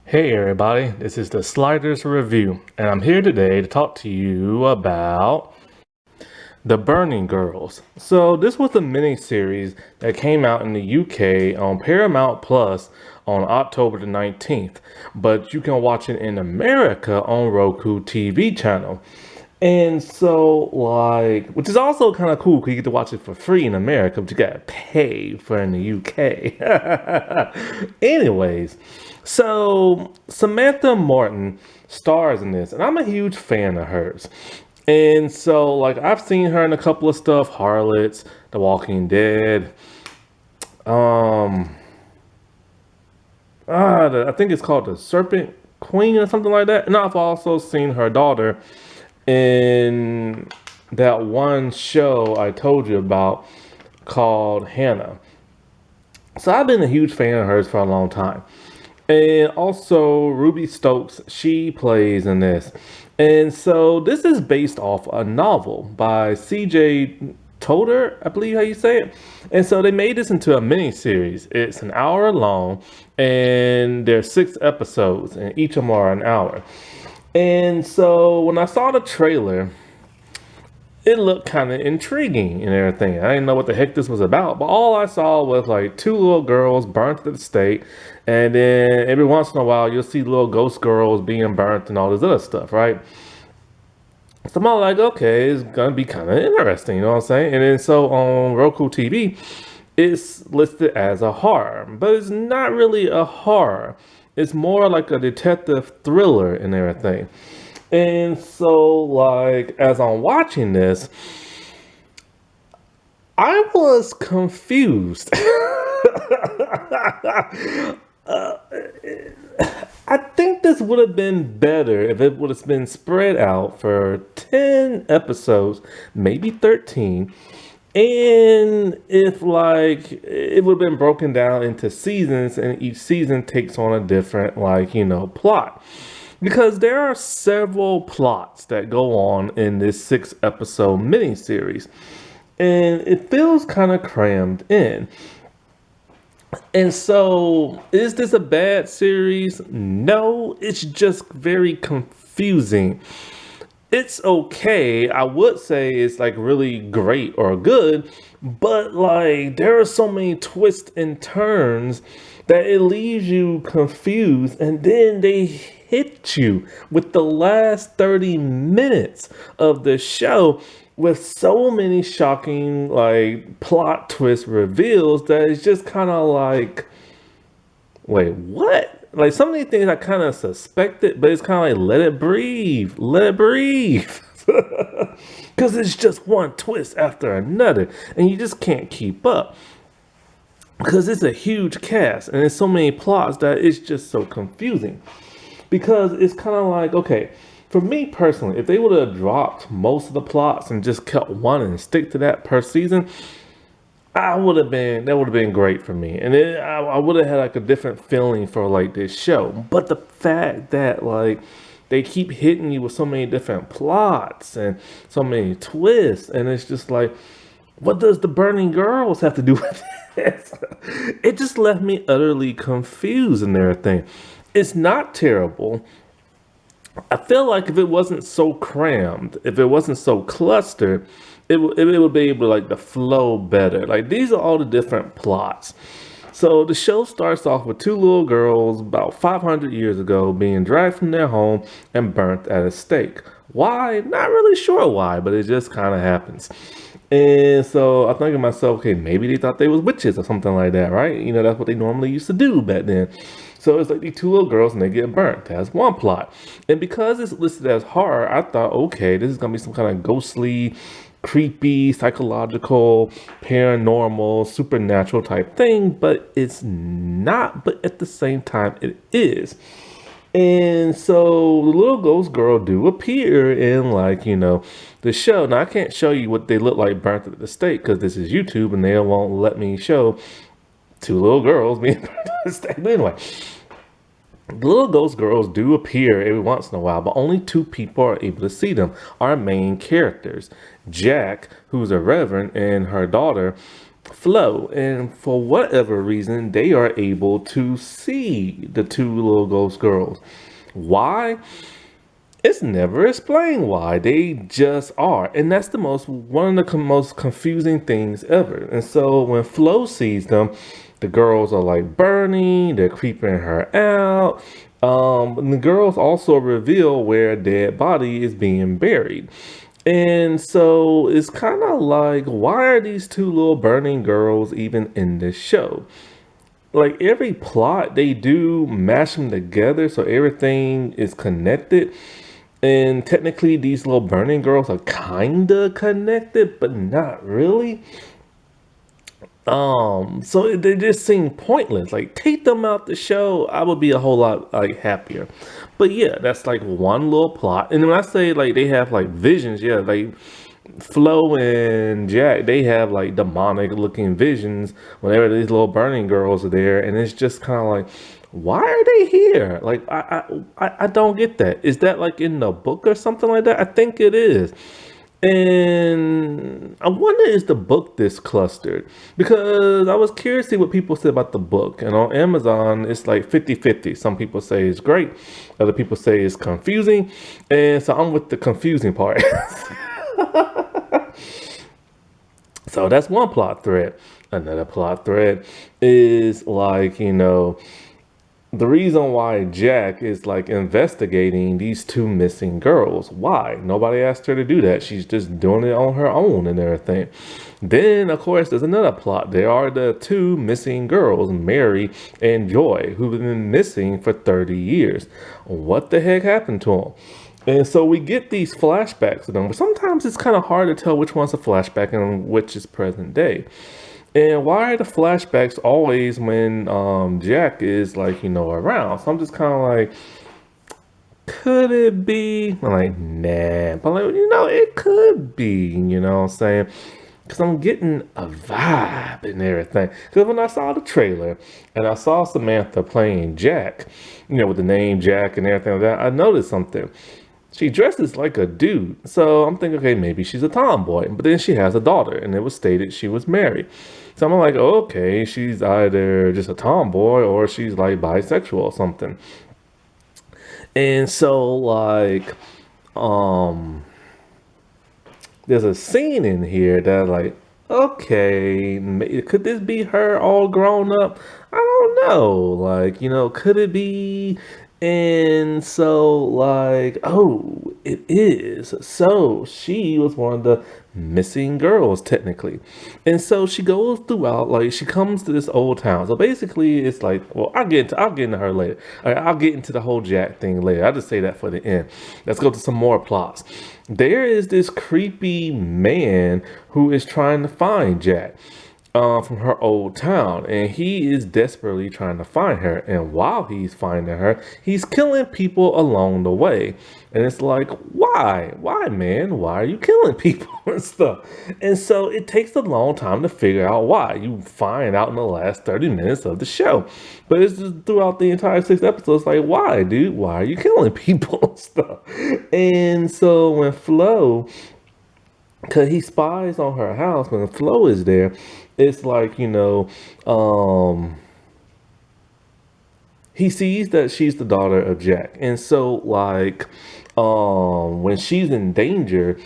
Hey everybody, this is the Sliders Review, and I'm here today to talk to you about The Burning Girls. So this was a mini-series that came out in the UK on Paramount Plus on October the 19th, but you can watch it in America on Roku TV channel. And so, which is also kind of cool because you get to watch it for free in America, but you gotta pay for it in the UK. Anyways, so Samantha Morton stars in this, and I'm a huge fan of hers. And so, I've seen her in a couple of stuff, Harlots, The Walking Dead, um, I think it's called The Serpent Queen or something like that. And I've also seen her daughter in that one show I told you about called Hannah. So I've been a huge fan of hers for a long time. And also Ruby Stokes, she plays in this. And so this is based off a novel by C.J. Toder, I believe how you say it. And so they made this into a mini series. It's an hour long and there's 6 episodes and each of them are an hour. And so when I saw the trailer, it looked kind of intriguing and everything. I didn't know what the heck this was about, but all I saw was like 2 little girls burnt at the stake, and then every once in a while you'll see little ghost girls being burnt and all this other stuff, right? So I'm all like, okay, it's gonna be kind of interesting, you know what I'm saying? And then so on Roku TV, it's listed as a horror, but it's not really a horror. It's more like a detective thriller and everything. And so, as I'm watching this, I was confused. uh, I think this would have been better if it would have been spread out for 10 episodes, maybe 13. And if it would have been broken down into seasons and each season takes on a different plot. Because there are several plots that go on in this 6 episode miniseries. And it feels kind of crammed in. And so, is this a bad series? No, it's just very confusing. It's okay. I would say it's really great or good, but there are so many twists and turns that it leaves you confused, and then they hit you with the last 30 minutes of the show with so many shocking plot twist reveals that it's just kind of wait, what? Some of these things I kind of suspected, but it's kind of let it breathe, let it breathe. Because it's just one twist after another, and you just can't keep up. Because it's a huge cast, and there's so many plots that it's just so confusing. Because it's kind of okay, for me personally, if they would have dropped most of the plots and just kept one and stick to that per season, that would have been great for me, and I would have had a different feeling for this show. But the fact that they keep hitting you with so many different plots and so many twists, and it's just what does the Burning Girls have to do with this? It just left me utterly confused and everything. It's not terrible. I feel like if it wasn't so crammed, if it wasn't so clustered, it would be able to flow better. These are all the different plots. So the show starts off with 2 little girls about 500 years ago being dragged from their home and burnt at a stake. Why? Not really sure why, but it just kind of happens. And so I think to myself, okay, maybe they thought they was witches or something like that, right? You know, that's what they normally used to do back then. So it's these 2 little girls and they get burnt. That's one plot. And because it's listed as horror, I thought, okay, this is going to be some kind of ghostly, creepy, psychological, paranormal, supernatural type thing. But it's not. But at the same time, it is. And so the little ghost girl do appear in the show. Now I can't show you what they look like burnt at the stake because this is YouTube and they won't let me show 2 little girls being burnt at the stake. But anyway, the little ghost girls do appear every once in a while, but only 2 people are able to see them. Our main characters, Jack, who's a reverend, and her daughter, Flo, and for whatever reason, they are able to see the two little ghost girls. Why? It's never explained why. They just are. And that's the most one of the most confusing things ever. And so when Flo sees them, the girls are like burning, they're creeping her out. And the girls also reveal where a dead body is being buried. And so it's kind of like, why are these two little burning girls even in this show? Like every plot they do mash them together so everything is connected, and technically these little burning girls are kinda connected but not really. So they just seem pointless. Like take them out the show, I would be a whole lot like happier. But yeah, that's like one little plot. And when I say like they have like visions, yeah, like Flo and Jack, they have like demonic looking visions whenever these little burning girls are there, and it's just kind of like, why are they here? Like I don't get that. Is that like in the book or something like that? I think it is. And I wonder, is the book this clustered? Because I was curious to see what people said about the book. And on Amazon, it's like 50-50. Some people say it's great. Other people say it's confusing. And so I'm with the confusing part. So that's one plot thread. Another plot thread is like, the reason why Jack is like investigating these two missing girls. Why? Nobody asked her to do that. She's just doing it on her own and everything. Then, of course, there's another plot. There are the two missing girls, Mary and Joy, who've been missing for 30 years. What the heck happened to them? And so we get these flashbacks of them, but sometimes it's kind of hard to tell which one's a flashback and which is present day. And why are the flashbacks always when Jack is like, around? So I'm just kind of like, could it be? I'm like, nah. But like, it could be, what I'm saying? Because I'm getting a vibe and everything. Because when I saw the trailer and I saw Samantha playing Jack, with the name Jack and everything like that, I noticed something. She dresses like a dude. So I'm thinking, okay, maybe she's a tomboy. But then she has a daughter, and it was stated she was married. So I'm like, oh, okay, she's either just a tomboy or she's like bisexual or something. And so like, um, there's a scene in here that like, okay, could this be her all grown up? I don't know. Like, could it be? And so, like, oh, it is. So she was one of the missing girls, technically. And so she goes throughout, like, she comes to this old town. So basically, it's like, well, I'll get into her later. All right, I'll get into the whole Jack thing later. I'll just say that for the end. Let's go to some more plots. There is this creepy man who is trying to find Jack from her old town, and he is desperately trying to find her. And while he's finding her, he's killing people along the way. And it's like, why, man? Why are you killing people and stuff? And so it takes a long time to figure out why. You find out in the last 30 minutes of the show, but it's just throughout the entire 6 episodes. Like, why, dude? Why are you killing people and stuff? And so when Flo, because he spies on her house when Flo is there, it's like, he sees that she's the daughter of Jack. And so like, when she's in danger,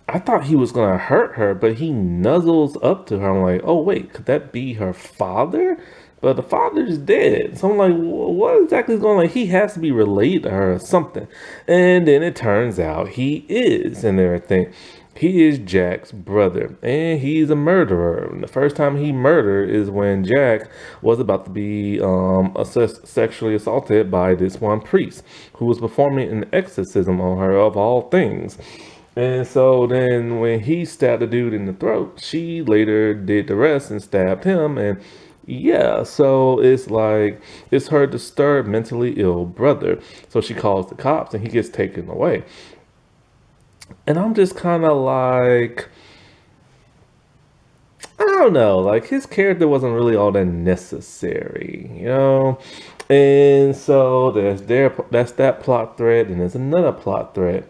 I thought he was gonna hurt her, but he nuzzles up to her. I'm like, oh wait, could that be her father? But the father's dead. So I'm like, what exactly is going on? Like, he has to be related to her or something. And then it turns out he is and everything. He is Jack's brother, and he's a murderer. And the first time he murdered is when Jack was about to be sexually assaulted by this one priest who was performing an exorcism on her, of all things. And so then when he stabbed the dude in the throat, she later did the rest and stabbed him. And yeah, so it's like, it's her disturbed, mentally ill brother. So she calls the cops and he gets taken away. And I'm just kind of like, I don't know, like his character wasn't really all that necessary. And so that's that plot thread, and there's another plot thread.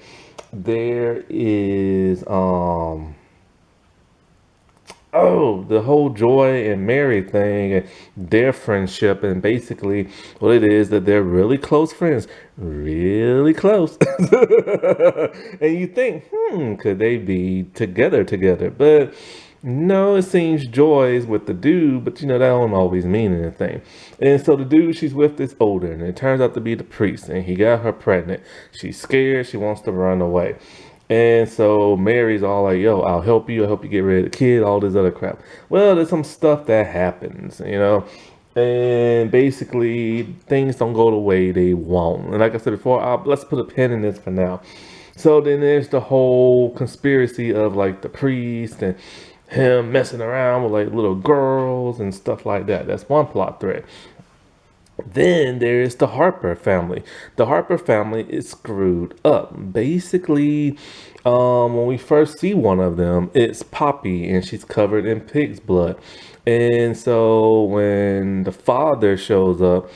There is Oh, the whole Joy and Mary thing and their friendship, and basically what it is that they're really close friends, really close. And you think, could they be together? But no, it seems Joy's with the dude, but that don't always mean anything. And so the dude she's with is older, and it turns out to be the priest, and he got her pregnant. She's scared, she wants to run away. And so Mary's all like, yo, I'll help you get rid of the kid, all this other crap. Well, there's some stuff that happens. And basically things don't go the way they want. And like I said before, let's put a pin in this for now. So then there's the whole conspiracy of like the priest and him messing around with like little girls and stuff like that. That's one plot thread. Then there is the Harper family. The Harper family is screwed up. Basically, when we first see one of them, it's Poppy, and she's covered in pig's blood. And so when the father shows up,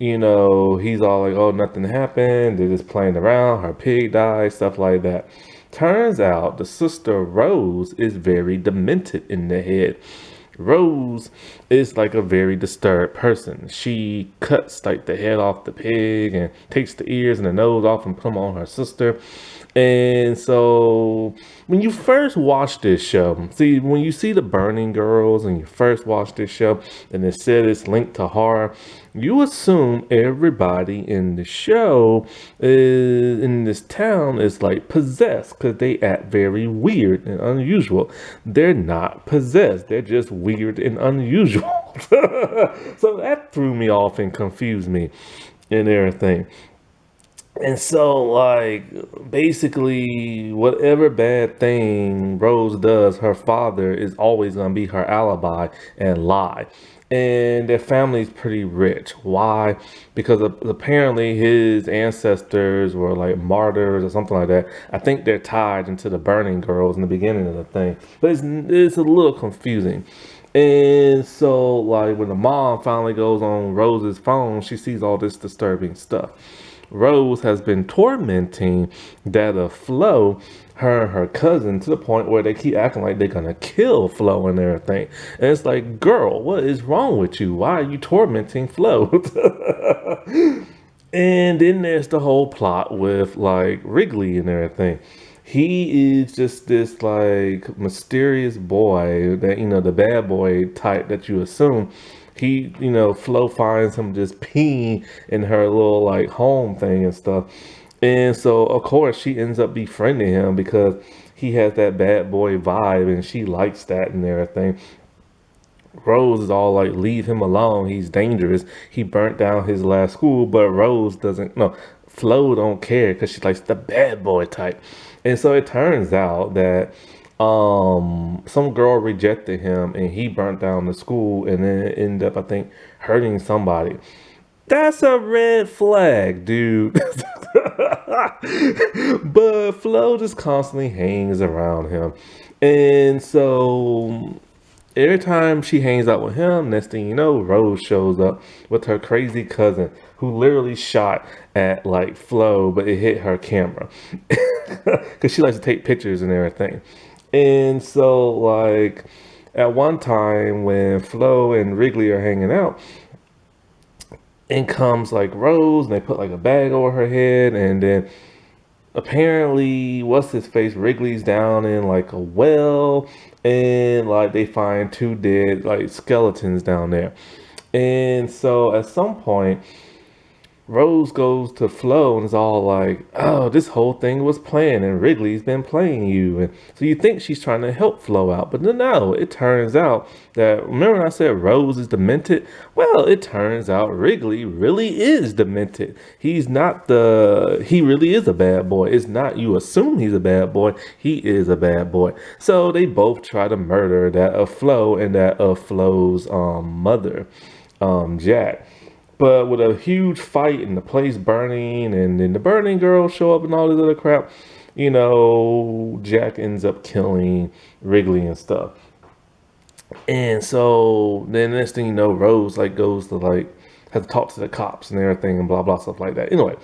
he's all like, "Oh, nothing happened. They're just playing around. Her pig died, stuff like that." Turns out the sister Rose is very demented in the head. Rose is like a very disturbed person. She cuts like the head off the pig and takes the ears and the nose off and put them on her sister. And so when you first watch this show, see, when you see the Burning Girls and you first watch this show and it said it's linked to horror, you assume everybody in the show is, in this town is like possessed because they act very weird and unusual. They're not possessed, they're just weird and unusual. So that threw me off and confused me and everything. And so, like, basically, whatever bad thing Rose does, her father is always going to be her alibi and lie. And their family's pretty rich. Why? Because apparently his ancestors were like martyrs or something like that. I think they're tied into the Burning Girls in the beginning of the thing. But it's a little confusing. And so, like, when the mom finally goes on Rose's phone, she sees all this disturbing stuff. Rose has been tormenting that of Flo, her and her cousin, to the point where they keep acting like they're gonna kill Flo and everything. And it's like, girl, what is wrong with you? Why are you tormenting Flo? And then there's the whole plot with like Wrigley and everything. He is just this like mysterious boy that, the bad boy type that you assume. Flo finds him just peeing in her little like home thing and stuff. And so of course she ends up befriending him because he has that bad boy vibe and she likes that and everything. Rose is all like, leave him alone. He's dangerous. He burnt down his last school, but Rose doesn't. No, Flo don't care because she likes the bad boy type. And so it turns out that some girl rejected him and he burnt down the school and then ended up, I think, hurting somebody. That's a red flag, dude. But Flo just constantly hangs around him. And so every time she hangs out with him, next thing you know, Rose shows up with her crazy cousin who literally shot at like Flo, but it hit her camera because she likes to take pictures and everything. And so, like, at one time when Flo and Wrigley are hanging out, in comes like Rose, and they put like a bag over her head, and then apparently, what's his face? Wrigley's down in like a well, and like they find two dead like skeletons down there. And so at some point, Rose goes to Flo and is all like, "Oh, this whole thing was planned, and Wrigley's been playing you." And so you think she's trying to help Flo out, but no, it turns out that, remember when I said Rose is demented? Well, it turns out Wrigley really is demented. He really is a bad boy. It's not you assume he's a bad boy. He is a bad boy. So they both try to murder that of Flo and that of Flo's mother, Jack. But with a huge fight and the place burning, and then the burning girls show up and all this other crap, Jack ends up killing Wrigley and stuff. And so then next thing you know, Rose like goes to like have to talk to the cops and everything and blah blah stuff like that. Anyway,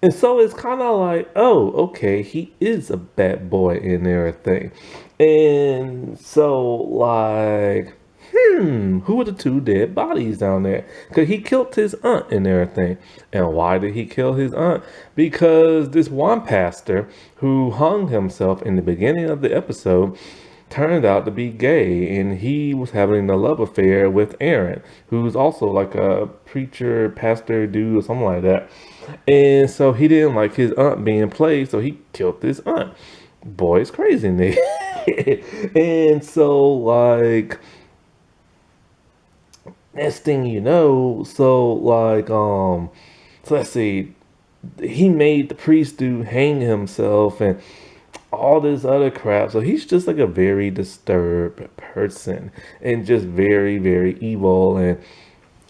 And so it's kind of like, oh, okay, he is a bad boy and everything. And so, like, who are the two dead bodies down there? Because he killed his aunt and everything. And why did he kill his aunt? Because this one pastor who hung himself in the beginning of the episode turned out to be gay, and he was having a love affair with Aaron, who's also like a preacher, pastor dude or something like that. And so he didn't like his aunt being played, so he killed his aunt. Boy, it's crazy in there. And so, like, next thing you know, so let's see, he made the priest dude hang himself and all this other crap. So he's just like a very disturbed person and just very, very evil and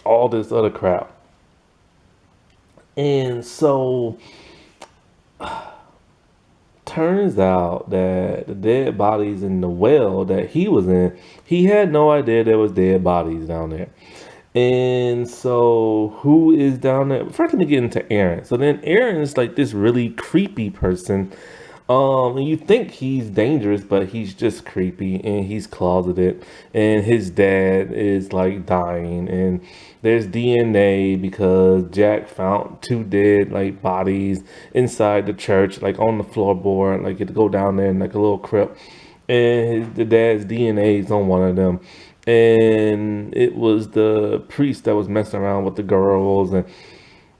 all this other crap. And so turns out that the dead bodies in the well that he was in, he had no idea there was dead bodies down there. And so who is down there? First, let me get into Aaron. So then Aaron is like this really creepy person. And you think he's dangerous, but he's just creepy and he's closeted. And his dad is like dying, and there's DNA because Jack found two dead like bodies inside the church, like on the floorboard. Like you had to go down there in like a little crypt, and the dad's DNA is on one of them. And it was the priest that was messing around with the girls, and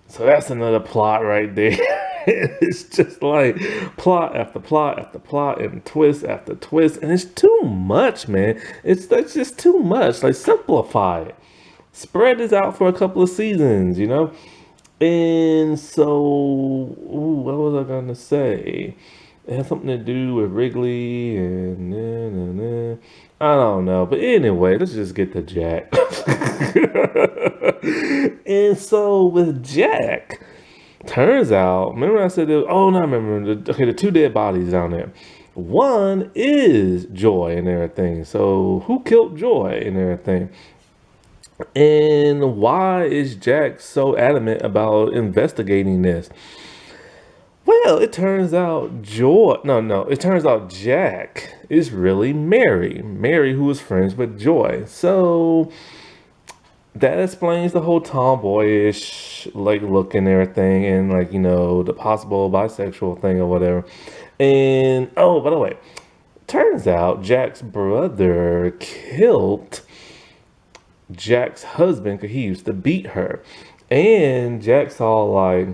so that's another plot right there. It's just like plot after plot after plot and twist after twist, and it's too much, man. That's just too much. Like simplify it. Spread this out for a couple of seasons, you know. And so, what was I gonna say? It has something to do with Wrigley and I don't know. But anyway, let's just get to Jack. And so with Jack, turns out, remember I said, oh, no, I remember. Okay, the two dead bodies down there. One is Joy and everything. So who killed Joy and everything? And why is Jack so adamant about investigating this? Well, it turns out it turns out Jack is really Mary who was friends with Joy. So that explains the whole tomboyish like look and everything, and like the possible bisexual thing or whatever. And oh, by the way, turns out Jack's brother killed Jack's husband because he used to beat her. And Jack's all like,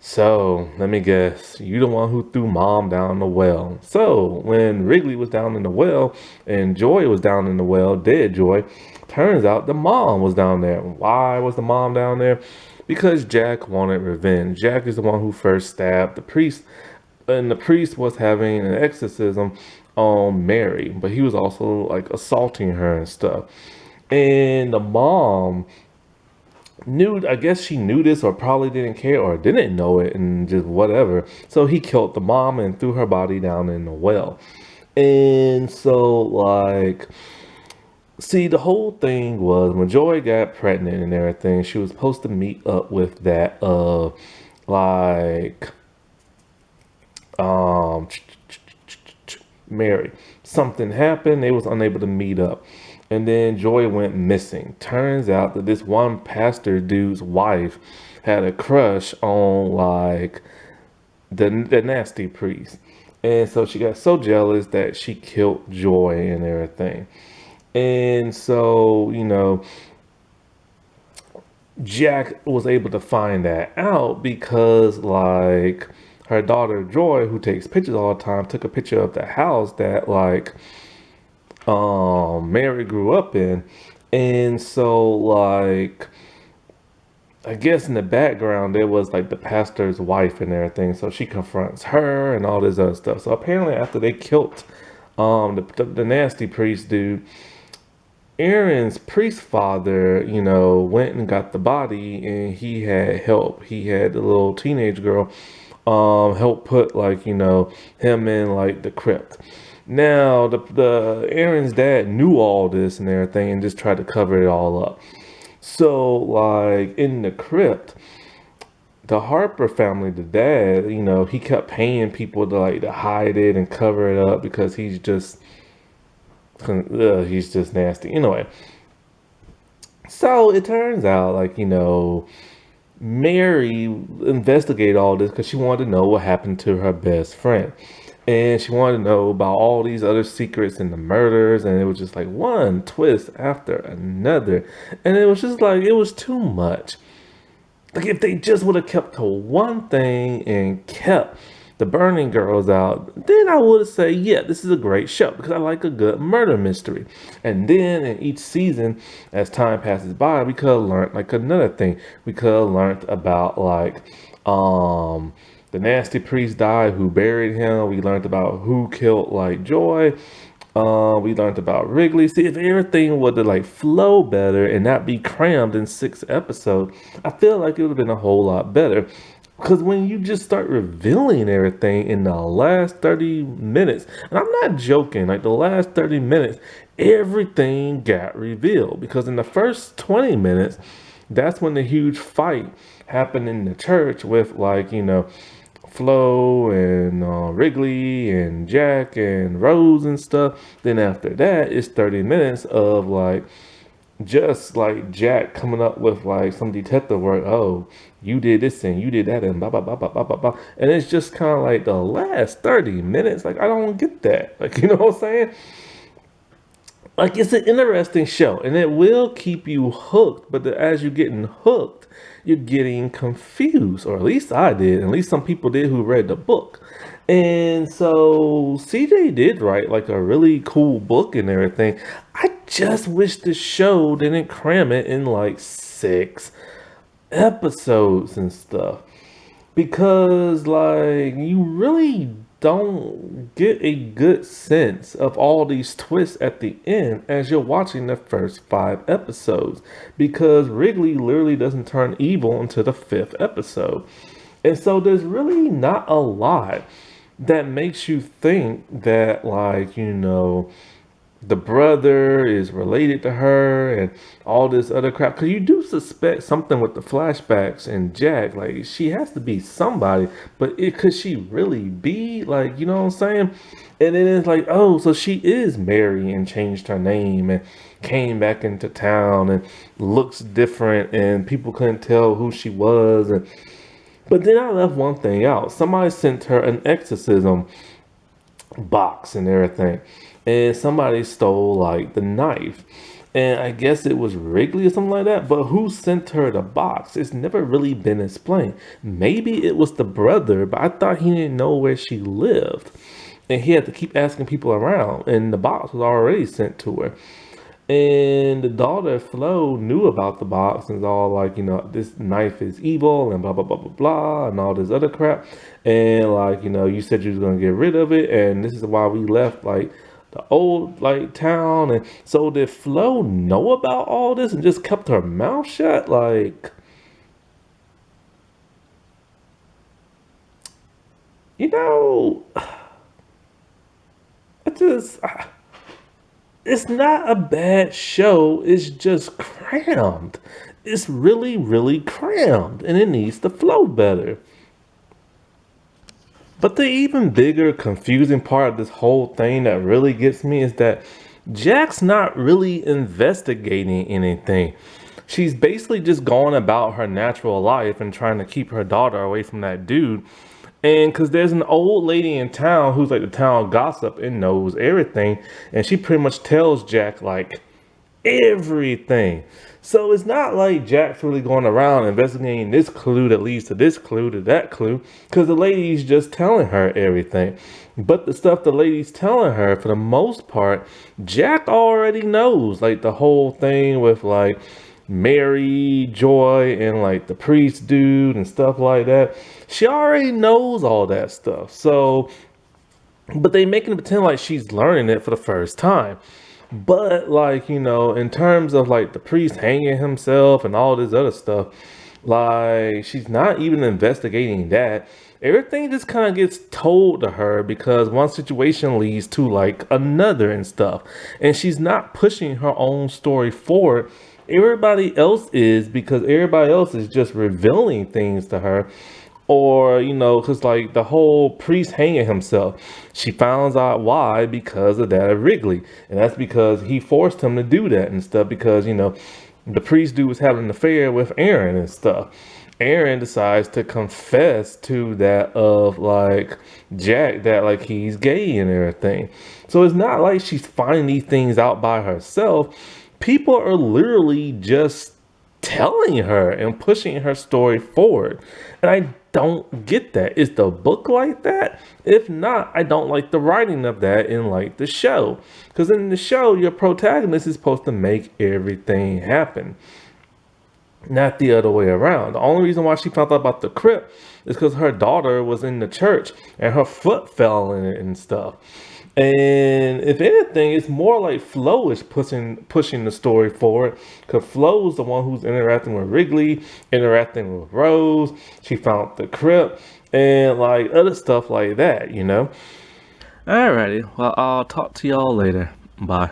so let me guess, you the one who threw mom down the well. So when Wrigley was down in the well and Joy was down in the well, dead Joy, turns out the mom was down there. Why was the mom down there? Because Jack wanted revenge. Jack is the one who first stabbed the priest, and the priest was having an exorcism on Mary, but he was also like assaulting her and stuff. And the mom I guess she knew this or probably didn't care or didn't know it and just whatever. So he killed the mom and threw her body down in the well. And so like, see, the whole thing was when Joy got pregnant and everything, she was supposed to meet up with that like um Mary. Something happened, they was unable to meet up. And then Joy went missing. Turns out that this one pastor dude's wife had a crush on like the nasty priest. And so she got so jealous that she killed Joy and everything. And so, Jack was able to find that out because like her daughter Joy, who takes pictures all the time, took a picture of the house that like Mary grew up in. And so like I guess in the background there was like the pastor's wife and everything, so she confronts her and all this other stuff. So apparently after they killed the nasty priest dude, Aaron's priest father, went and got the body, and he had help. He had the little teenage girl help put like him in like the crypt. Now the Aaron's dad knew all this and everything and just tried to cover it all up. So like in the crypt, the Harper family, the dad, he kept paying people to hide it and cover it up because he's just nasty. Anyway, so it turns out Mary investigated all this because she wanted to know what happened to her best friend. And she wanted to know about all these other secrets and the murders, and it was just like one twist after another. And it was just like, it was too much. Like, if they just would have kept to one thing and kept the burning girls out, then I would say, yeah, this is a great show because I like a good murder mystery. And then in each season, as time passes by, we could have learned like another thing. We could have learned about the nasty priest died, who buried him. We learned about who killed Joy. We learned about Wrigley. See, if everything would to flow better and not be crammed in 6 episodes, I feel like it would have been a whole lot better. Because when you just start revealing everything in the last 30 minutes, and I'm not joking, like the last 30 minutes, everything got revealed. Because in the first 20 minutes, that's when the huge fight happened in the church with Flo and Wrigley and Jack and Rose and stuff. Then after that, it's 30 minutes of just Jack coming up with some detective work. Oh, you did this and you did that and blah blah blah blah blah blah blah. And it's just kind of like the last 30 minutes. I don't get that. You know what I'm saying? It's an interesting show and it will keep you hooked, but as you're getting hooked, you're getting confused, or at least I did, at least some people did who read the book. And so CJ did write a really cool book and everything. I just wish the show didn't cram it in 6 episodes and stuff, because you really don't get a good sense of all these twists at the end as you're watching the first 5 episodes, because Wrigley literally doesn't turn evil until the 5th episode. And so there's really not a lot that makes you think that the brother is related to her and all this other crap. Because you do suspect something with the flashbacks and Jack. She has to be somebody, but could she really be? You know what I'm saying? And then it's oh, so she is Mary and changed her name and came back into town and looks different and people couldn't tell who she was. But then I left one thing out. Somebody sent her an exorcism box and everything, and somebody stole the knife, and I guess it was Wrigley or something like that. But who sent her the box? It's never really been explained. Maybe it was the brother, but I thought he didn't know where she lived and he had to keep asking people around, and the box was already sent to her. And the daughter Flo knew about the box and was all this knife is evil and blah blah blah blah blah and all this other crap. And you said you was gonna get rid of it, and this is why we left the old town. And so did Flo know about all this and just kept her mouth shut? You know, I just. It's not a bad show. It's just crammed. It's really, really crammed, and it needs to flow better. But the even bigger confusing part of this whole thing that really gets me is that Jack's not really investigating anything. She's basically just going about her natural life and trying to keep her daughter away from that dude. And because there's an old lady in town who's the town gossip and knows everything. And she pretty much tells Jack everything. So it's not like Jack's really going around investigating this clue that leads to this clue to that clue, because the lady's just telling her everything. But the stuff the lady's telling her, for the most part, Jack already knows. The whole thing with Mary, Joy, and the priest dude and stuff like that. She already knows all that stuff. So, but they making it pretend she's learning it for the first time. But in terms of the priest hanging himself and all this other stuff, she's not even investigating that. Everything just kind of gets told to her because one situation leads to another and stuff. And she's not pushing her own story forward Everybody else is, because everybody else is just revealing things to her. Or, because like the whole priest hanging himself, she finds out why, because of that of Wrigley. And that's because he forced him to do that and stuff, because, the priest dude was having an affair with Aaron and stuff. Aaron decides to confess to that of like Jack, that like he's gay and everything. So it's not like she's finding these things out by herself. People are literally just telling her and pushing her story forward. And I don't get that. Is the book like that? If not, I don't like the writing of that in like the show. Because in the show, your protagonist is supposed to make everything happen, not the other way around. The only reason why she found out about the crypt is because her daughter was in the church and her foot fell in it and stuff. And if anything, it's more like Flo is pushing the story forward, because Flo's the one who's interacting with Wrigley, interacting with Rose. She found the crypt and like other stuff like that. Alrighty, well, I'll talk to y'all later. Bye.